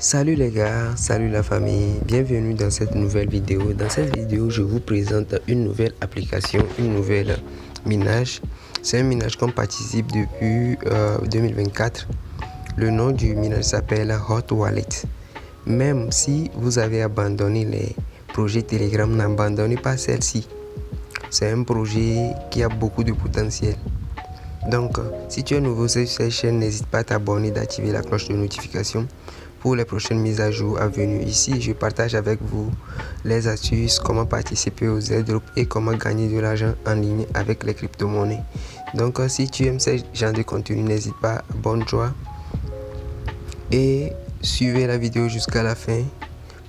Salut les gars, salut la famille, bienvenue dans cette nouvelle vidéo. Dans cette vidéo, je vous présente une nouvelle application, une nouvelle minage. C'est un minage qu'on participe depuis 2024. Le nom du minage s'appelle Hot Wallet. Même si vous avez abandonné les projets Telegram, n'abandonnez pas celle-ci. C'est un projet qui a beaucoup de potentiel. Donc, si tu es nouveau sur cette chaîne, n'hésite pas à t'abonner, d'activer la cloche de notification pour les prochaines mises à jour à venir. Ici, je partage avec vous les astuces, comment participer aux airdrops et comment gagner de l'argent en ligne avec les crypto-monnaies. Donc, si tu aimes ce genre de contenu, n'hésite pas, abonne-toi et suivez la vidéo jusqu'à la fin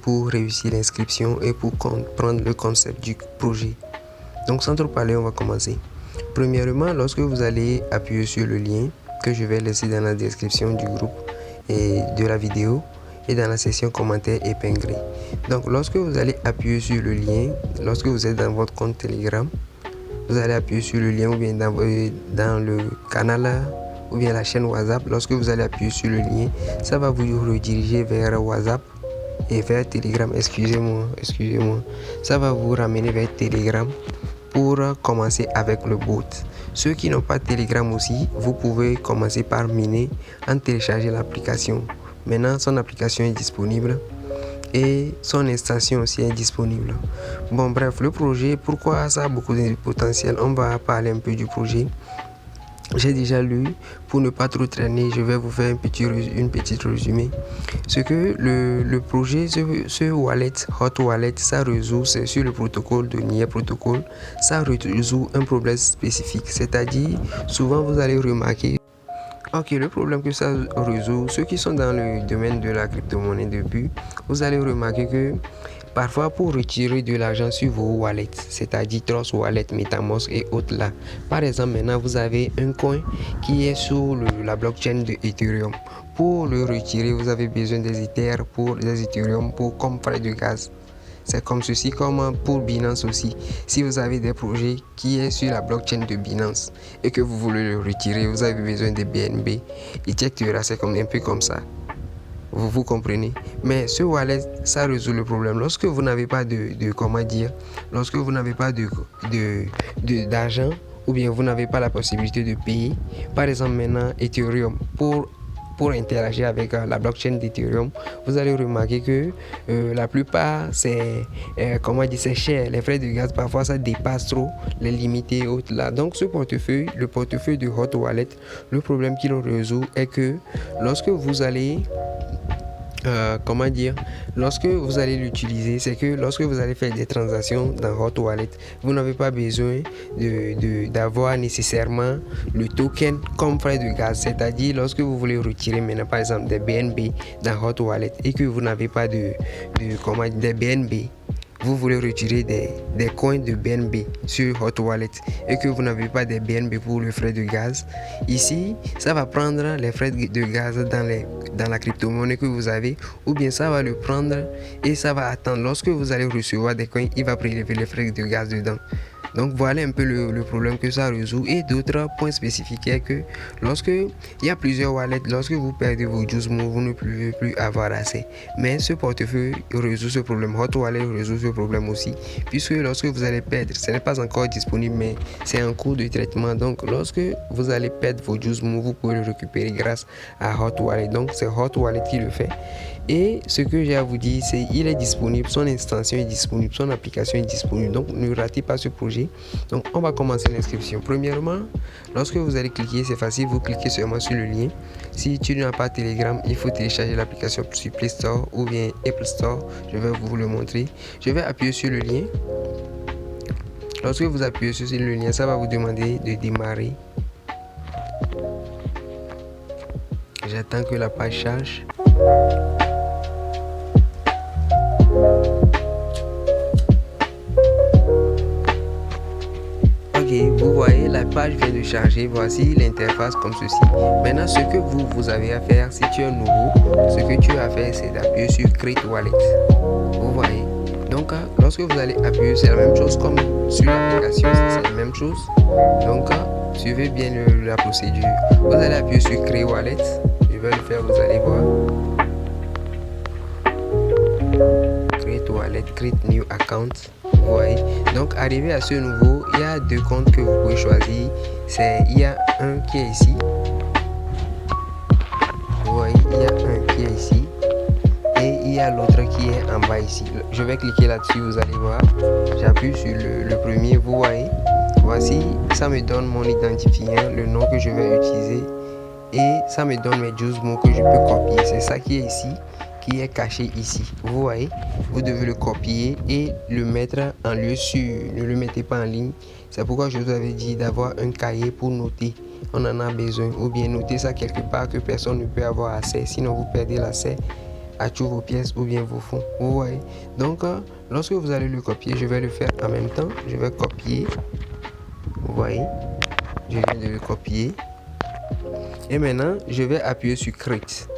pour réussir l'inscription et pour comprendre le concept du projet. Donc, sans trop parler, on va commencer. Premièrement, lorsque vous allez appuyer sur le lien que je vais laisser dans la description du groupe et de la vidéo et dans la section commentaires épinglés. Donc, lorsque vous allez appuyer sur le lien, lorsque vous êtes dans votre compte Telegram, vous allez appuyer sur le lien ou bien dans le canal ou bien la chaîne WhatsApp. Lorsque vous allez appuyer sur le lien, ça va vous rediriger vers WhatsApp et vers Telegram. Excusez-moi. Ça va vous ramener vers Telegram pour commencer avec le bot. Ceux qui n'ont pas Telegram aussi, vous pouvez commencer par miner en télécharger l'application. Maintenant, son application est disponible et son installation aussi est disponible. Bon, bref, le projet, pourquoi ça a beaucoup de potentiel? On va parler un peu du projet. J'ai déjà lu, pour ne pas trop traîner, je vais vous faire une petite résumé. Ce que le projet, ce wallet, Hot Wallet, ça résout, c'est sur le protocole de Nier Protocol, ça résout un problème spécifique. C'est-à-dire, souvent vous allez remarquer, le problème que ça résout, ceux qui sont dans le domaine de la crypto-monnaie depuis, vous allez remarquer que parfois, pour retirer de l'argent sur vos wallets, c'est-à-dire Trust Wallet, MetaMask et autres là. Par exemple, maintenant, vous avez un coin qui est sur la blockchain de Ethereum. Pour le retirer, vous avez besoin des Ethereum comme frais de gaz. C'est comme ceci, comme pour Binance aussi. Si vous avez des projets qui est sur la blockchain de Binance et que vous voulez le retirer, vous avez besoin de BNB. Ejectera, c'est un peu comme ça. Vous comprenez, mais ce wallet, ça résout le problème. Lorsque vous n'avez pas lorsque vous n'avez pas d'argent ou bien vous n'avez pas la possibilité de payer, par exemple maintenant Ethereum, pour interagir avec la blockchain d'Ethereum, vous allez remarquer que la plupart c'est cher. Les frais de gaz parfois ça dépasse trop les limites et autres là. Donc le portefeuille de Hot Wallet, le problème qu'il résout est que lorsque vous allez lorsque vous allez l'utiliser, c'est que lorsque vous allez faire des transactions dans Hot Wallet, vous n'avez pas besoin d'avoir nécessairement le token comme frais de gaz. C'est-à-dire, lorsque vous voulez retirer maintenant par exemple des BNB dans Hot Wallet et que vous n'avez pas des BNB, vous voulez retirer des coins de BNB sur Hot Wallet et que vous n'avez pas de BNB pour le frais de gaz, ici, ça va prendre les frais de gaz dans la crypto-monnaie que vous avez, ou bien ça va le prendre et ça va attendre. Lorsque vous allez recevoir des coins, il va prélever les frais de gaz dedans. Donc voilà un peu le problème que ça résout. Et d'autres points spécifiques est que lorsque il y a plusieurs wallets, lorsque vous perdez vos juice vous ne pouvez plus avoir assez. Mais ce portefeuille résout ce problème. Hot Wallet résout ce problème aussi, puisque lorsque vous allez perdre, ce n'est pas encore disponible, mais c'est en cours de traitement. Donc lorsque vous allez perdre vos juice vous pouvez le récupérer grâce à Hot Wallet. Donc c'est Hot Wallet qui le fait. Et ce que j'ai à vous dire, c'est qu'il est disponible, son extension est disponible, son application est disponible. Donc ne ratez pas ce projet. Donc on va commencer l'inscription. Premièrement, lorsque vous allez cliquer, c'est facile, vous cliquez seulement sur le lien. Si tu n'as pas Telegram, il faut télécharger l'application sur Play Store ou bien Apple Store. Je vais vous le montrer. Je vais appuyer sur le lien. Lorsque vous appuyez sur le lien, ça va vous demander de démarrer. J'attends que la page charge. Vous voyez, la page vient de charger. Voici l'interface comme ceci. Maintenant, ce que vous avez à faire, si tu es nouveau, ce que tu as à faire, c'est d'appuyer sur Create Wallet. Vous voyez. Donc, lorsque vous allez appuyer, c'est la même chose comme sur l'application, c'est la même chose. Donc, suivez bien la procédure. Vous allez appuyer sur Create Wallet. Je vais le faire, vous allez voir. Wallet, create new account. Vous voyez, donc arrivé à ce niveau, il y a deux comptes que vous pouvez choisir. Il y a un qui est ici. Vous voyez, il y a un qui est ici. Et il y a l'autre qui est en bas ici. Je vais cliquer là-dessus, vous allez voir. J'appuie sur le premier, vous voyez. Voici, ça me donne mon identifiant, le nom que je vais utiliser. Et ça me donne mes 12 mots que je peux copier. C'est ça qui est ici, qui est caché ici. Vous voyez, vous devez le copier et le mettre en lieu sûr. Ne le mettez pas en ligne. C'est pourquoi je vous avais dit d'avoir un cahier pour noter. On en a besoin. Ou bien noter ça quelque part que personne ne peut avoir accès. Sinon, vous perdez l'accès à toutes vos pièces ou bien vos fonds. Vous voyez. Donc, lorsque vous allez le copier, je vais le faire en même temps. Je vais copier. Vous voyez. Je viens de le copier. Et maintenant, je vais appuyer sur Create.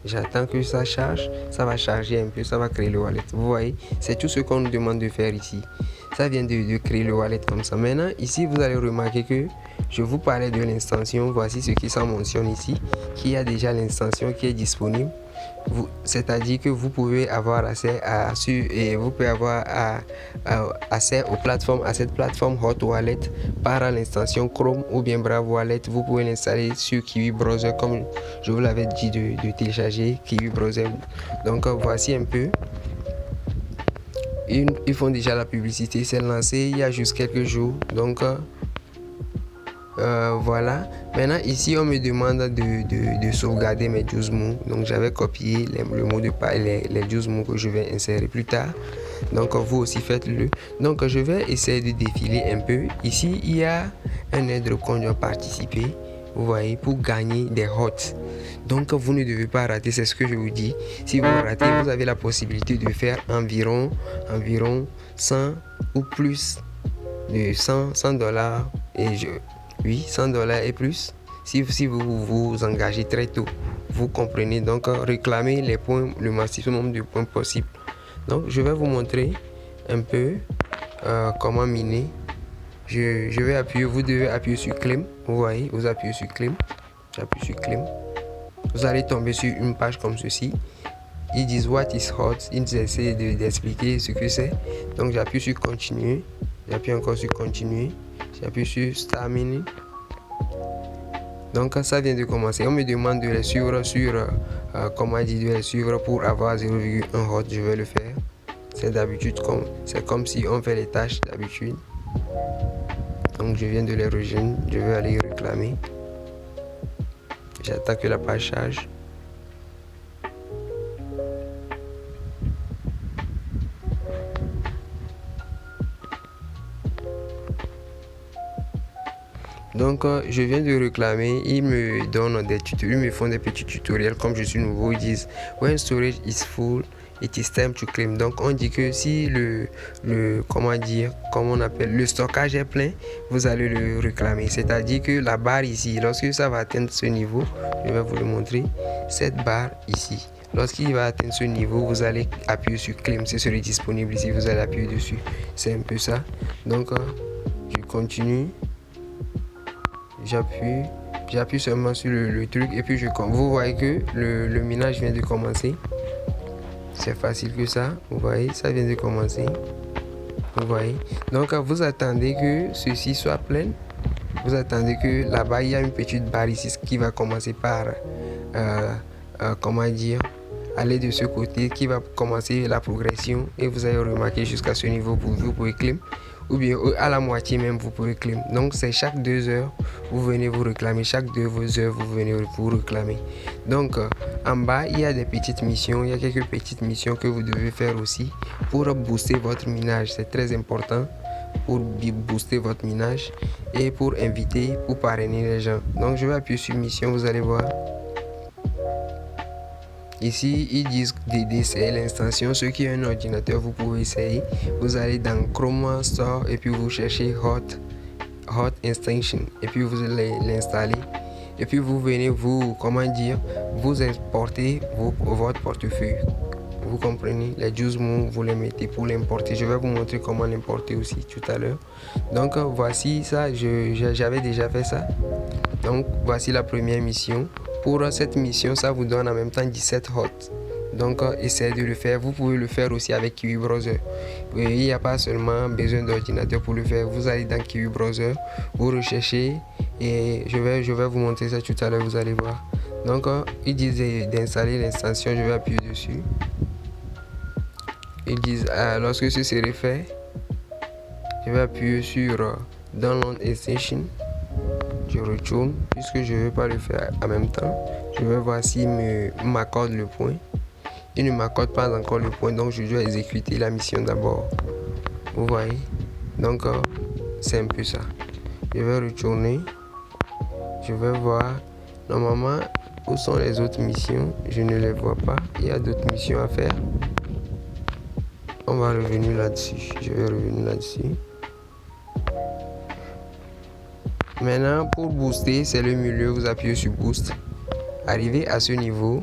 J'attends que ça charge. Ça va charger un peu. Ça va créer le wallet. Vous voyez, c'est tout ce qu'on nous demande de faire ici. Ça vient de créer le wallet comme ça. Maintenant, ici, vous allez remarquer que je vous parlais de l'extension. Voici ce qui s'en mentionne ici. Qui a déjà l'extension qui est disponible. C'est-à-dire que vous pouvez avoir accès accès aux plateformes, à cette plateforme Hot Wallet par l'extension Chrome ou bien Brave Wallet. Vous pouvez l'installer sur Kiwi Browser comme je vous l'avais dit de télécharger Kiwi Browser. Donc voici un peu. Ils font déjà la publicité, c'est lancé il y a juste quelques jours. Donc voilà. Maintenant ici on me demande de sauvegarder mes 12 mots. Donc j'avais copié le mot de passe, les 12 mots que je vais insérer plus tard. Donc vous aussi faites-le. Donc je vais essayer de défiler un peu. Ici il y a un aide qu'on doit participer. Vous voyez, pour gagner des hots. Donc vous ne devez pas rater, c'est ce que je vous dis. Si vous ratez, vous avez la possibilité de faire environ 100 ou plus de 100 dollars oui, 100 dollars et plus si vous vous engagez très tôt. Vous comprenez, donc réclamez les points, le maximum de points possible. Donc je vais vous montrer un peu comment miner. Je vais appuyer, vous devez appuyer sur Claim. Vous voyez, vous appuyez sur Claim. J'appuie sur Claim. Vous allez tomber sur une page comme ceci. Ils disent What is hot. Ils essaient d'expliquer ce que c'est. Donc j'appuie sur Continuer. J'appuie encore sur Continuer. J'appuie sur Start Mining. Donc ça vient de commencer. On me demande de les suivre sur comment dire, de les suivre pour avoir 0,1 hot. Je vais le faire. C'est d'habitude comme si on fait les tâches d'habitude. Donc je viens de les rejoindre. Je vais aller réclamer. J'attends que la page charge. Donc je viens de réclamer, ils me donnent des tutoriels, ils me font des petits tutoriels comme je suis nouveau, ils disent when storage is full, it is time to claim. Donc on dit que si le stockage est plein, vous allez le réclamer. C'est-à-dire que la barre ici, lorsque ça va atteindre ce niveau, je vais vous le montrer, cette barre ici. Lorsqu'il va atteindre ce niveau, vous allez appuyer sur claim, ce serait disponible ici, vous allez appuyer dessus. C'est un peu ça. Donc je continue. J'appuie seulement sur le truc et puis vous voyez que le minage vient de commencer. C'est facile que ça, vous voyez, ça vient de commencer. Vous voyez, donc vous attendez que ceci soit plein. Vous attendez que là-bas il y a une petite barre ici qui va commencer par aller de ce côté, qui va commencer la progression et vous allez remarquer jusqu'à ce niveau vous pouvez claim. Ou bien à la moitié même vous pouvez claim. Donc c'est chaque 2 heures vous venez vous réclamer, chaque 2 heures vous venez vous réclamer. Donc en bas il y a des petites missions, il y a quelques petites missions que vous devez faire aussi pour booster votre minage. C'est très important pour booster votre minage et pour inviter, pour parrainer les gens. Donc je vais appuyer sur mission, vous allez voir. Ici, ils disent d'essayer l'extension. Ceux qui ont un ordinateur, vous pouvez essayer. Vous allez dans Chrome Store et puis vous cherchez Hot Extension et puis vous allez l'installer. Et puis vous venez vous importer votre portefeuille. Vous comprenez, les 12 mots, vous les mettez pour l'importer. Je vais vous montrer comment l'importer aussi tout à l'heure. Donc voici ça, j'avais déjà fait ça. Donc voici la première mission. Pour cette mission, ça vous donne en même temps 17 hot. Donc, essayez de le faire. Vous pouvez le faire aussi avec Kiwi Browser. Il n'y a pas seulement besoin d'ordinateur pour le faire. Vous allez dans Kiwi Browser, vous recherchez et je vais vous montrer ça tout à l'heure, vous allez voir. Donc, ils disent d'installer l'extension, je vais appuyer dessus. Ils disent, lorsque ce serait fait, je vais appuyer sur Download Extension. Je retourne, puisque je ne veux pas le faire en même temps. Je vais voir s'il m'accorde le point. Il ne m'accorde pas encore le point, donc je dois exécuter la mission d'abord. Vous voyez? Donc, c'est un peu ça. Je vais retourner. Je vais voir. Normalement, où sont les autres missions? Je ne les vois pas. Il y a d'autres missions à faire. On va revenir là-dessus. Je vais revenir là-dessus. Maintenant, pour booster, c'est le milieu. Vous appuyez sur Boost. Arrivé à ce niveau,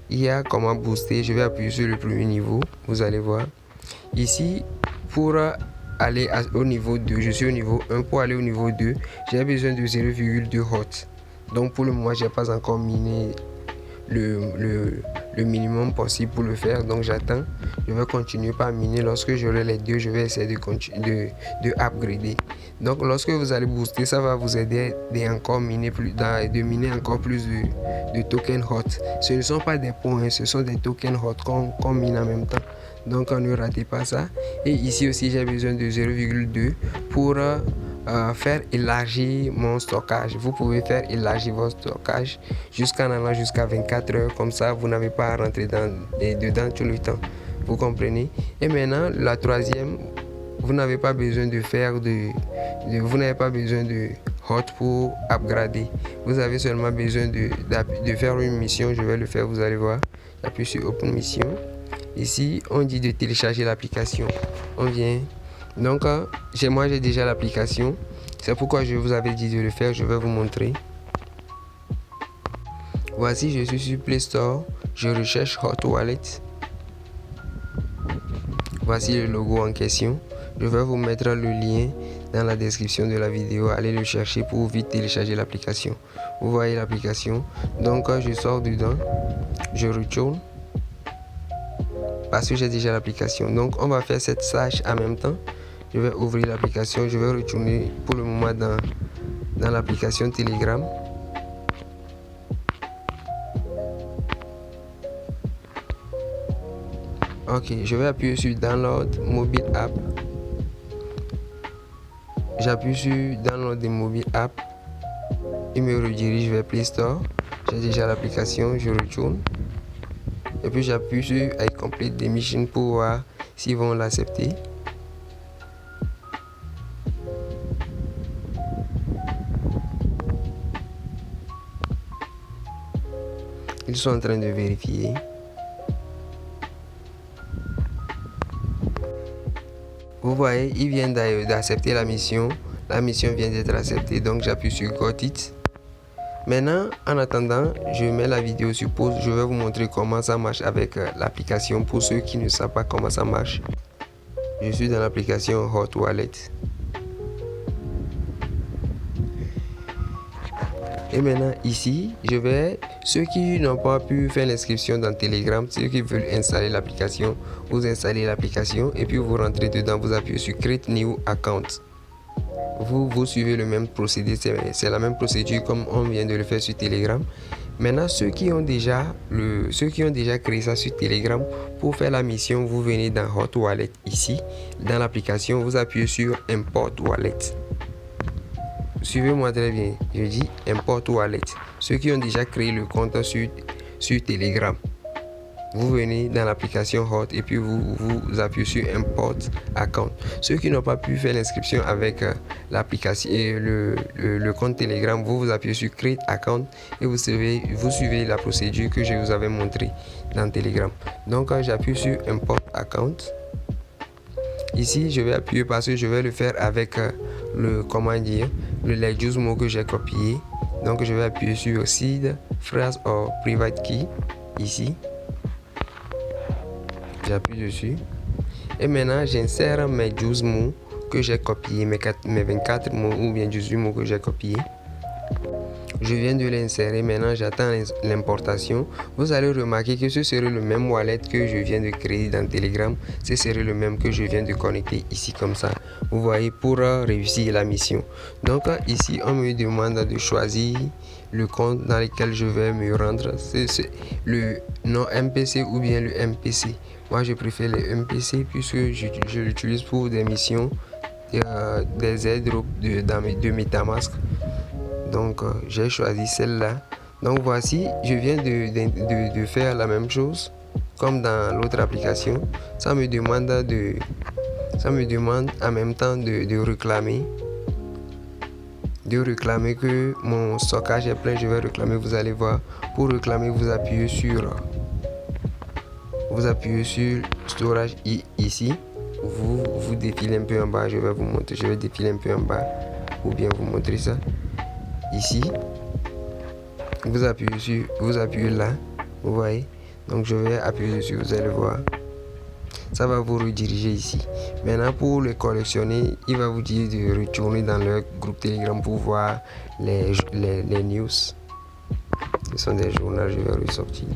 il y a comment booster. Je vais appuyer sur le premier niveau. Vous allez voir. Ici, pour aller au niveau 2, je suis au niveau 1. Pour aller au niveau 2, j'ai besoin de 0,2 Hz. Donc, pour le moment, je n'ai pas encore miné le minimum possible pour le faire. Donc, j'attends. Je vais continuer par miner. Lorsque j'aurai les deux, je vais essayer de upgrader. Donc, lorsque vous allez booster, ça va vous aider de miner encore plus de tokens hot. Ce ne sont pas des points, ce sont des tokens hot qu'on mine en même temps. Donc, ne ratez pas ça. Et ici aussi, j'ai besoin de 0,2 pour faire élargir mon stockage. Vous pouvez faire élargir votre stockage jusqu'en allant jusqu'à 24 heures. Comme ça, vous n'avez pas à rentrer dedans tout le temps. Vous comprenez? Et maintenant, la troisième, vous n'avez pas besoin de faire vous n'avez pas besoin de hot pour upgrader. Vous avez seulement besoin de faire une mission. Je vais le faire, vous allez voir. J'appuie sur Open Mission. Ici, on dit de télécharger l'application. On vient. Donc, moi, j'ai déjà l'application. C'est pourquoi je vous avais dit de le faire. Je vais vous montrer. Voici, je suis sur Play Store. Je recherche Hot Wallet. Voici le logo en question. Je vais vous mettre le lien dans la description de la vidéo. Allez le chercher pour vite télécharger l'application. Vous voyez l'application. Donc, je sors dedans. Je retourne. Parce que j'ai déjà l'application. Donc, on va faire cette tâche en même temps. Je vais ouvrir l'application. Je vais retourner pour le moment dans l'application Telegram. Ok, je vais appuyer sur Download Mobile App. J'appuie sur Download des Mobile App. Il me redirige vers Play Store. J'ai déjà l'application. Je retourne. Et puis j'appuie sur I complete the mission pour voir s'ils vont l'accepter. Ils sont en train de vérifier. Vous voyez, ils viennent d'accepter la mission. La mission vient d'être acceptée, donc j'appuie sur Got It. Maintenant, en attendant, je mets la vidéo sur pause. Je vais vous montrer comment ça marche avec l'application pour ceux qui ne savent pas comment ça marche. Je suis dans l'application Hot Wallet. Et maintenant, ici, ceux qui n'ont pas pu faire l'inscription dans Telegram, ceux qui veulent installer l'application, vous installez l'application et puis vous rentrez dedans, vous appuyez sur Create New Account. Vous suivez le même procédé, c'est la même procédure comme on vient de le faire sur Telegram. Maintenant, ceux qui ont déjà créé ça sur Telegram, pour faire la mission, vous venez dans Hot Wallet ici, dans l'application, vous appuyez sur Import Wallet. Suivez-moi très bien, je dis Import Wallet. Ceux qui ont déjà créé le compte sur Telegram, vous venez dans l'application Hot et puis vous appuyez sur Import Account. Ceux qui n'ont pas pu faire l'inscription avec l'application et le compte Telegram, vous appuyez sur Create Account et vous suivez la procédure que je vous avais montrée dans Telegram. Donc j'appuie sur Import Account. Ici, je vais appuyer parce que je vais le faire avec les 12 mots que j'ai copiés. Donc, je vais appuyer sur Seed, Phrase or Private Key. Ici, j'appuie dessus. Et maintenant, j'insère mes 12 mots que j'ai copiés, mes 24 mots ou bien 18 mots que j'ai copiés. Je viens de l'insérer, maintenant j'attends l'importation. Vous allez remarquer que ce serait le même wallet que je viens de créer dans Telegram. Ce serait le même que je viens de connecter ici comme ça. Vous voyez, pour réussir la mission. Donc ici, on me demande de choisir le compte dans lequel je vais me rendre. C'est le non MPC ou bien le MPC. Moi, je préfère le MPC puisque je l'utilise pour des missions, des airdrops de MetaMask. Donc j'ai choisi celle-là. Donc voici, je viens de faire la même chose comme dans l'autre application. Ça me demande en même temps de réclamer que mon stockage est plein. Je vais réclamer, vous allez voir. Pour réclamer, vous appuyez sur storage ici. Vous défilez un peu en bas. Je vais défiler un peu en bas ou bien vous montrer ça. Ici, vous appuyez là, vous voyez. Donc je vais appuyer dessus, vous allez voir. Ça va vous rediriger ici. Maintenant, pour le collectionner, il va vous dire de retourner dans le groupe Telegram pour voir les news. Ce sont des journaux, je vais ressortir.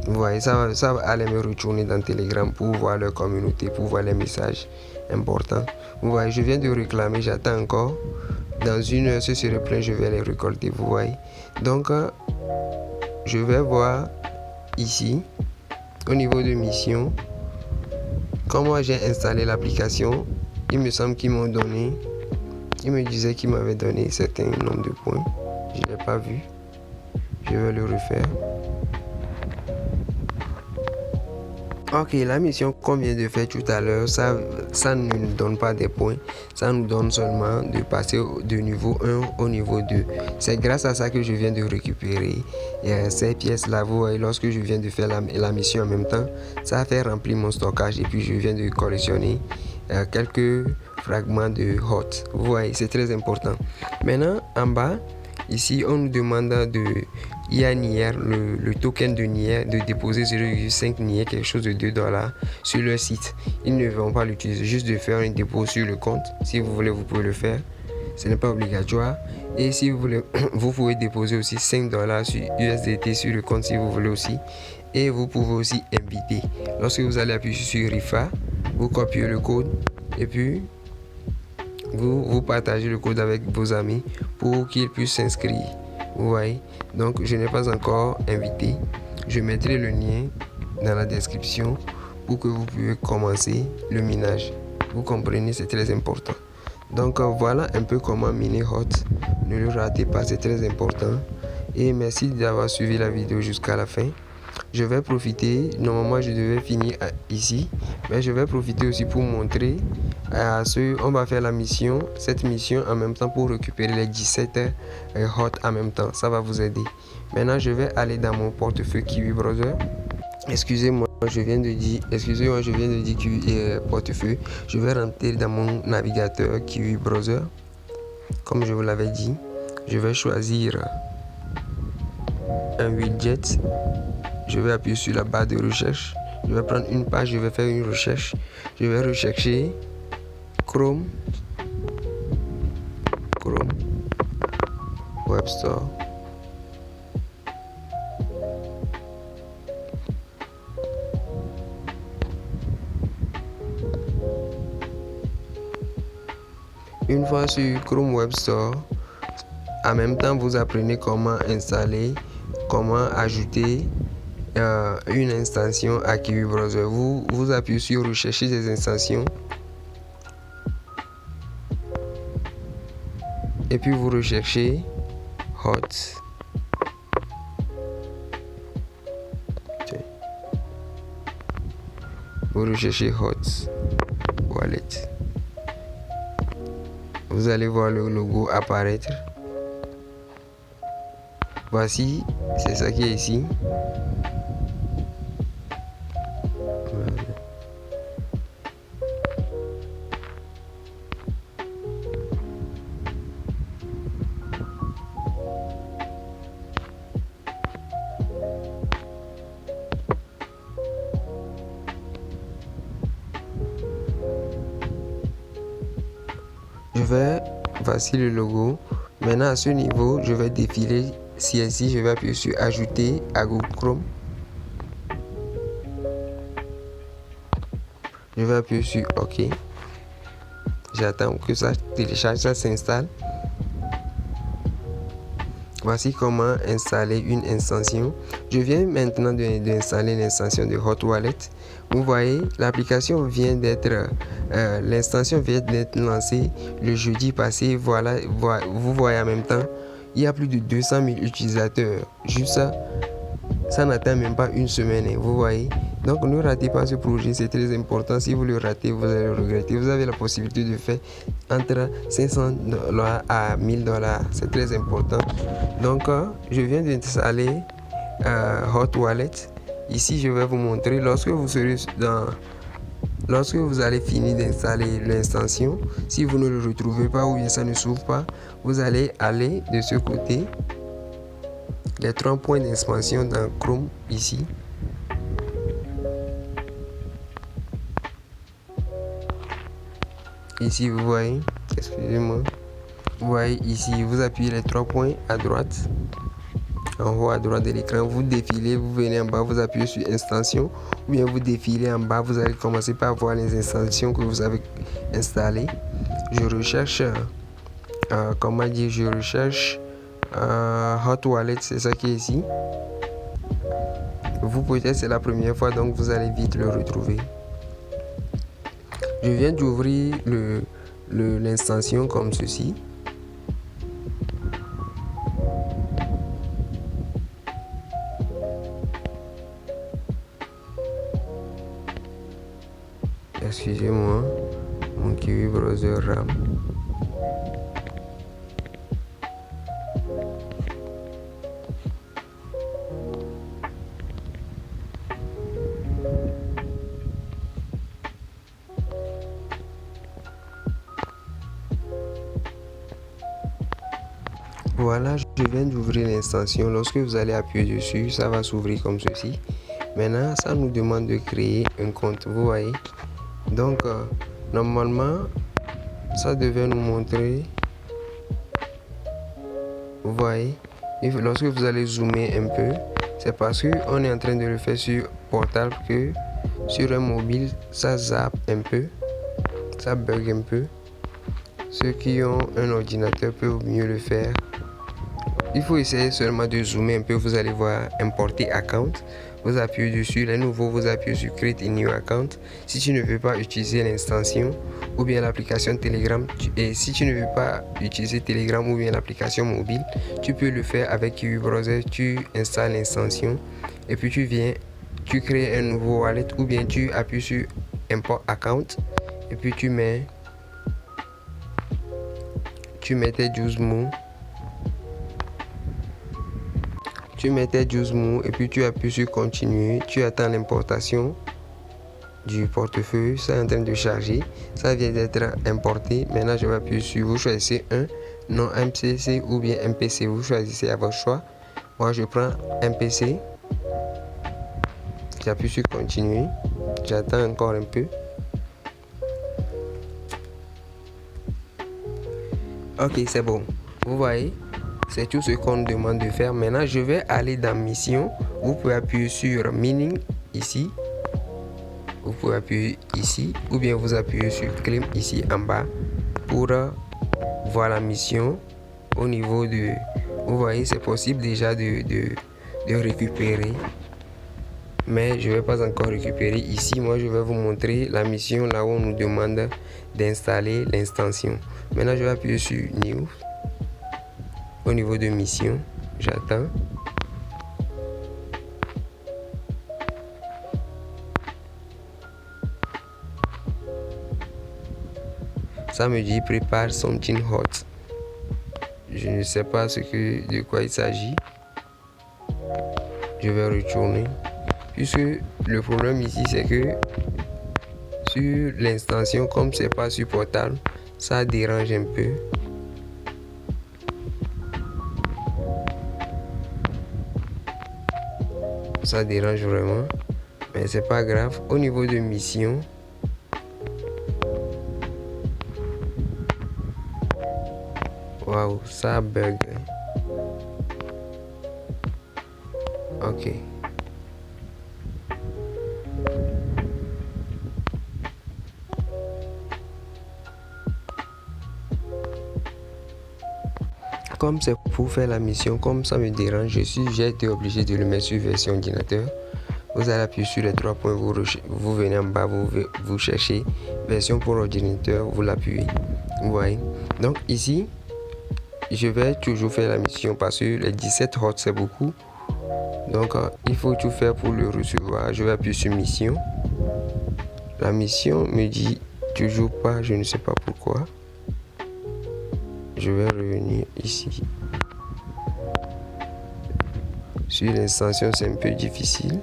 Vous voyez, ça va aller me retourner dans Telegram pour voir leur communauté, pour voir les messages importants. Vous voyez, je viens de réclamer, j'attends encore. Dans une heure, ce serait plein, je vais les récolter, vous voyez. Donc, je vais voir ici, au niveau de mission, comment j'ai installé l'application. Il me semble qu'ils m'ont donné, ils me disaient qu'ils m'avaient donné un certain nombre de points. Je ne l'ai pas vu. Je vais le refaire. Ok, la mission qu'on vient de faire tout à l'heure, ça ne nous donne pas des points, ça nous donne seulement de passer de niveau 1 au niveau 2. C'est grâce à ça que je viens de récupérer ces pièces-là. Vous voyez, lorsque je viens de faire la mission en même temps, ça a fait remplir mon stockage et puis je viens de collectionner quelques fragments de hot. Vous voyez, c'est très important. Maintenant, en bas, ici, on nous demande il y a Nier, le token de Nier, de déposer 0,5 Nier, quelque chose de $2 sur leur site. Ils ne vont pas l'utiliser, juste de faire un dépôt sur le compte. Si vous voulez, vous pouvez le faire. Ce n'est pas obligatoire. Et si vous voulez, vous pouvez déposer aussi $5 sur USDT sur le compte si vous voulez aussi. Et vous pouvez aussi inviter. Lorsque vous allez appuyer sur RIFA, vous copiez le code et puis vous partagez le code avec vos amis pour qu'ils puissent s'inscrire. Vous voyez, donc je n'ai pas encore invité. Je mettrai le lien dans la description pour que vous puissiez commencer le minage. Vous comprenez, c'est très important. Donc voilà un peu comment miner hot. Ne le ratez pas, c'est très important. Et merci d'avoir suivi la vidéo jusqu'à la fin. Je vais profiter, normalement je devais finir ici, mais je vais profiter aussi pour montrer à ceux, on va faire cette mission en même temps pour récupérer les 17 hot en même temps, ça va vous aider. Maintenant je vais aller dans mon portefeuille Kiwi Browser. Excusez-moi, je viens de dire Kiwi portefeuille. Je vais rentrer dans mon navigateur Kiwi Browser. Comme je vous l'avais dit, je vais choisir un widget. Je vais appuyer sur la barre de recherche. Je vais prendre une page, je vais faire une recherche. Je vais rechercher Chrome Web Store. Une fois sur Chrome Web Store, en même temps vous apprenez comment installer, comment ajouter une extension à Kiwi Browser. Vous appuyez sur rechercher des extensions et puis vous recherchez hot. Vous recherchez hot wallet. Vous allez voir le logo apparaître. Voici, c'est ça qui est ici. Voici le logo. Maintenant à ce niveau, je vais défiler CSI, je vais appuyer sur ajouter à Google Chrome. Je vais appuyer sur OK. J'attends que ça télécharge, ça s'installe. Voici comment installer une extension. Je viens maintenant d'installer l'extension de Hot Wallet. Vous voyez, l'application vient d'être, l'extension vient d'être lancée le jeudi passé. Voilà, vous voyez en même temps, il y a plus de 200 000 utilisateurs. Juste ça n'atteint même pas une semaine, vous voyez. Donc ne ratez pas ce projet, c'est très important. Si vous le ratez, vous allez le regretter. Vous avez la possibilité de faire entre $500 à $1000, c'est très important. Donc je viens d'installer Hot Wallet. Ici je vais vous montrer lorsque vous allez finir d'installer l'extension. Si vous ne le retrouvez pas ou bien ça ne s'ouvre pas, vous allez aller de ce côté, les 3 points d'expansion dans Chrome ici. Ici vous voyez, excusez-moi, vous voyez ici, vous appuyez les 3 points à droite, en haut à droite de l'écran, vous défilez, vous venez en bas, vous appuyez sur extension, ou bien vous défilez en bas, vous allez commencer par voir les extensions que vous avez installées. Je recherche, comment dire, je recherche Hot Wallet, c'est ça qui est ici. Vous peut-être c'est la première fois, donc vous allez vite le retrouver. Je viens d'ouvrir l'extension comme ceci. Excusez-moi, mon Kiwi Browser RAM. Voilà, je viens d'ouvrir l'extension. Lorsque vous allez appuyer dessus, ça va s'ouvrir comme ceci. Maintenant, ça nous demande de créer un compte, vous voyez. Donc, normalement, ça devait nous montrer, vous voyez. Et lorsque vous allez zoomer un peu, c'est parce qu'on est en train de le faire sur portable que sur un mobile, ça zappe un peu, ça bug un peu. Ceux qui ont un ordinateur peuvent mieux le faire. Il faut essayer seulement de zoomer un peu. Vous allez voir importer account. Vous appuyez dessus. Les nouveaux, vous appuyez sur create a new account. Si tu ne veux pas utiliser l'extension ou bien l'application Telegram, et si tu ne veux pas utiliser Telegram ou bien l'application mobile, tu peux le faire avec Kiwi Browser. Tu installes l'extension et puis tu crées un nouveau wallet ou bien tu appuies sur import account et puis tu mets tes 12 mots. Tu mets tes 12 mots et puis tu appuies sur continuer. Tu attends l'importation du portefeuille. Ça est en train de charger. Ça vient d'être importé. Maintenant, je vais appuyer sur vous choisissez un non MCC ou bien MPC. Vous choisissez à votre choix. Moi, je prends MPC. J'appuie sur continuer. J'attends encore un peu. Ok, c'est bon. Vous voyez? C'est tout ce qu'on nous demande de faire. Maintenant, je vais aller dans mission. Vous pouvez appuyer sur Mining ici. Vous pouvez appuyer ici. Ou bien vous appuyez sur Claim ici en bas pour voir la mission au niveau de... Vous voyez, c'est possible déjà de récupérer. Mais je ne vais pas encore récupérer ici. Moi, je vais vous montrer la mission là où on nous demande d'installer l'extension. Maintenant, je vais appuyer sur New. Au niveau de mission, j'attends. Ça me dit prépare something hot. Je ne sais pas de quoi il s'agit. Je vais retourner. Puisque le problème ici, c'est que sur l'extension, comme c'est pas supportable, ça dérange un peu. Ça dérange vraiment, mais c'est pas grave. Au niveau de mission, Waouh, ça bug. Ok. Comme c'est pour faire la mission, comme ça me dérange, j'ai été obligé de le mettre sur version ordinateur. Vous allez appuyer sur les 3 points, vous venez en bas, vous cherchez version pour ordinateur, vous l'appuyez. Vous voyez. Donc ici, je vais toujours faire la mission parce que les 17 Hz c'est beaucoup. Donc il faut tout faire pour le recevoir. Je vais appuyer sur mission. La mission me dit toujours pas, je ne sais pas pourquoi. Je vais revenir ici. Sur l'extension, c'est un peu difficile.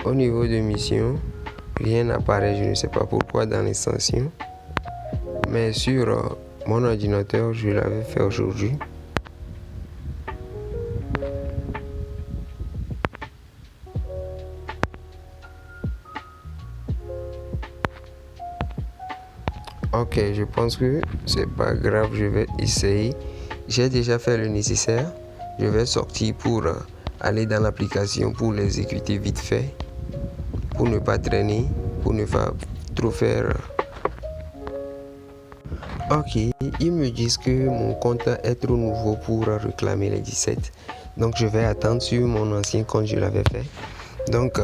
Au niveau de mission, rien n'apparaît, je ne sais pas pourquoi dans l'extension. Mais sur mon ordinateur, je l'avais fait aujourd'hui. Ok, je pense que c'est pas grave, je vais essayer. J'ai déjà fait le nécessaire. Je vais sortir pour aller dans l'application pour l'exécuter vite fait. Pour ne pas traîner, pour ne pas trop faire. Ok, ils me disent que mon compte est trop nouveau pour réclamer les 17. Donc je vais attendre sur mon ancien compte, je l'avais fait. Donc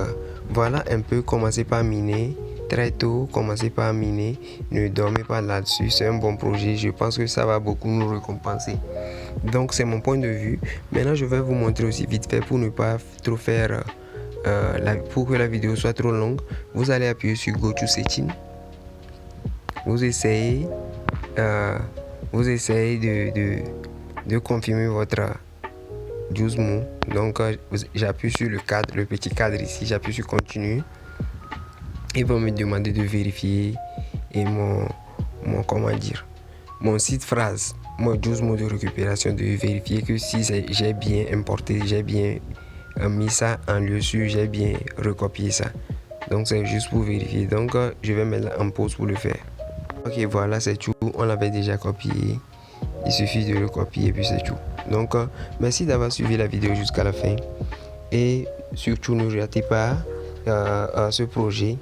voilà un peu, commencer par miner. Très tôt, commencez par miner, ne dormez pas là-dessus, c'est un bon projet, je pense que ça va beaucoup nous récompenser. Donc c'est mon point de vue. Maintenant je vais vous montrer aussi vite fait pour ne pas trop faire, pour que la vidéo soit trop longue. Vous allez appuyer sur Go to Setting. Vous essayez de confirmer votre 12 mots. Donc j'appuie sur le cadre, le petit cadre ici, j'appuie sur Continue. Ils vont me demander de vérifier et mon site phrase, mon 12 mots de récupération, de vérifier que si j'ai bien importé, j'ai bien mis ça en lieu sûr, j'ai bien recopié ça. Donc c'est juste pour vérifier. Donc je vais mettre en pause pour le faire. Ok, voilà, c'est tout. On l'avait déjà copié. Il suffit de le copier et puis c'est tout. Donc merci d'avoir suivi la vidéo jusqu'à la fin. Et surtout ne ratez pas ce projet.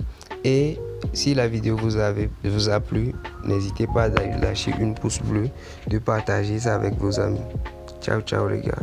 Et si la vidéo vous a plu, n'hésitez pas à lâcher une pouce bleu, de partager ça avec vos amis. Ciao, ciao les gars.